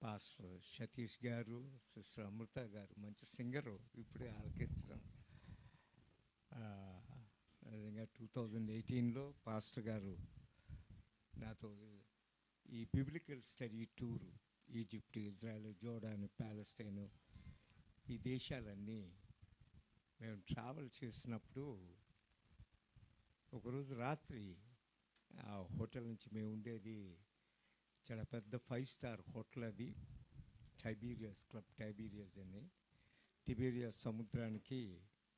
Pastor Satish గారు, sister అమృత గారు మంచి సింగరు. ఇప్పుడే ఆలకించడం నిజంగా 2018లో పాస్టర్ గారు నాతో ఈ biblical study tour Egypt, Israel, Jordan, Palestine ఈ దేశాలన్నీ మేము ట్రావెల్ చేసినప్పుడు ఒకరోజు రాత్రి ఆ హోటల్ నుంచి మేము ఉండేది చాలా పెద్ద 5 స్టార్ హోటల్. అది టైబీరియస్ క్లబ్ టైబీరియస్ అని. తిబేరియస్ సముద్రానికి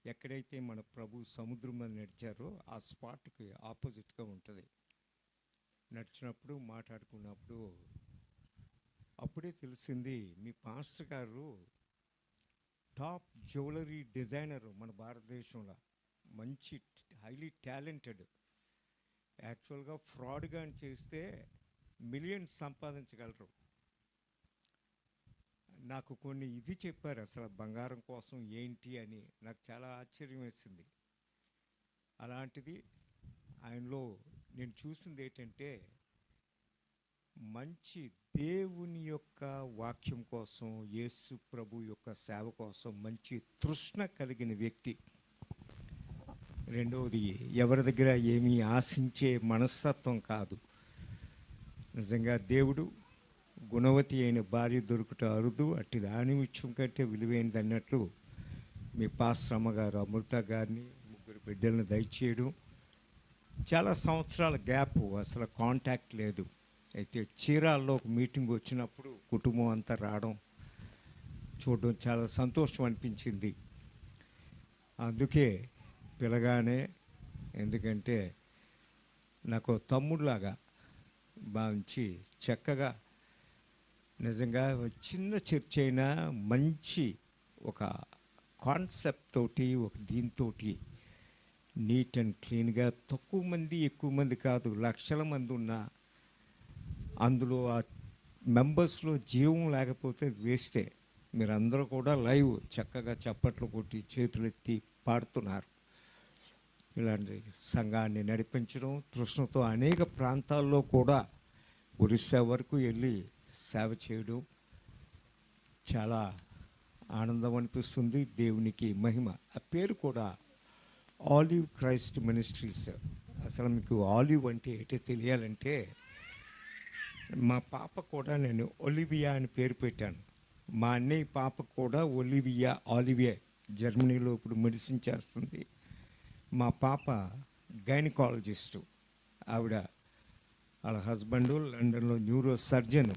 ఎక్కడైతే మన ప్రభు సముద్రం మీద నడిచారో ఆ స్పాట్కి ఆపోజిట్గా ఉంటుంది. నడిచినప్పుడు మాట్లాడుకున్నప్పుడు అప్పుడే తెలిసింది, మీ పాస్టర్ గారు టాప్ జ్యువెలరీ డిజైనరు మన భారతదేశంలో, మంచి హైలీ టాలెంటెడ్. యాక్చువల్గా ఫ్రాడ్గా చేస్తే మిలియన్స్ సంపాదించగలరు. నాకు కొన్ని ఇది చెప్పారు, అసలు బంగారం కోసం ఏంటి అని. నాకు చాలా ఆశ్చర్యం వేసింది. అలాంటిది ఆయనలో నేను చూసింది ఏంటంటే, మంచి దేవుని యొక్క వాక్యం కోసం, యేసు ప్రభు యొక్క సేవ కోసం మంచి తృష్ణ కలిగిన వ్యక్తి. రెండవది, ఎవరి దగ్గర ఏమీ ఆశించే మనస్తత్వం కాదు. నిజంగా దేవుడు గుణవతి అయిన భార్య దొరుకుట అరుదు, అట్టి దానిమిత్యం కంటే విలువైనది అన్నట్లు మీ పాస్టర్ అమ్మగారు అమృత గారిని, 3 బిడ్డలను దయచేయడం. చాలా సంవత్సరాల గ్యాప్, అసలు కాంటాక్ట్ లేదు. అయితే చీరాల్లో ఒక మీటింగ్ వచ్చినప్పుడు కుటుంబం అంతా రావడం చూడడం చాలా సంతోషం అనిపించింది. అందుకే పిలగానే, ఎందుకంటే నాకు తమ్ముడులాగా భావించి చక్కగా, నిజంగా చిన్న చర్చ్ అయినా మంచి ఒక కాన్సెప్ట్ తోటి, ఒక దీంతో నీట్ అండ్ క్లీన్గా, తక్కువ మంది ఎక్కువ మంది కాదు, లక్షల మంది ఉన్నా అందులో ఆ మెంబర్స్లో జీవం లేకపోతే వేస్టే. మీరందరూ కూడా లైవ్ చక్కగా చప్పట్లు కొట్టి చేతులు ఎత్తి పాడుతున్నారు. ఇలాంటి సంఘాన్ని నడిపించడం, తృష్ణతో అనేక ప్రాంతాల్లో కూడా ఒరిస్సా వరకు వెళ్ళి సేవ చేయడం చాలా ఆనందం అనిపిస్తుంది. దేవునికి మహిమ. ఆ పేరు కూడా ఆలివ్ క్రైస్ట్ మినిస్ట్రీస్. అసలు మీకు ఆలివ్ అంటే ఏంటో తెలియాలంటే, మా పాప కూడా నేను ఒలివియా అని పేరు పెట్టాను. మా అన్నయ్య పాప కూడా ఒలివియా, ఆలివియా, జర్మనీలో ఇప్పుడు మెడిసిన్ చేస్తుంది. మా పాప గైనకాలజిస్టు. ఆవిడ వాళ్ళ హస్బెండు లండన్లో న్యూరో సర్జన్.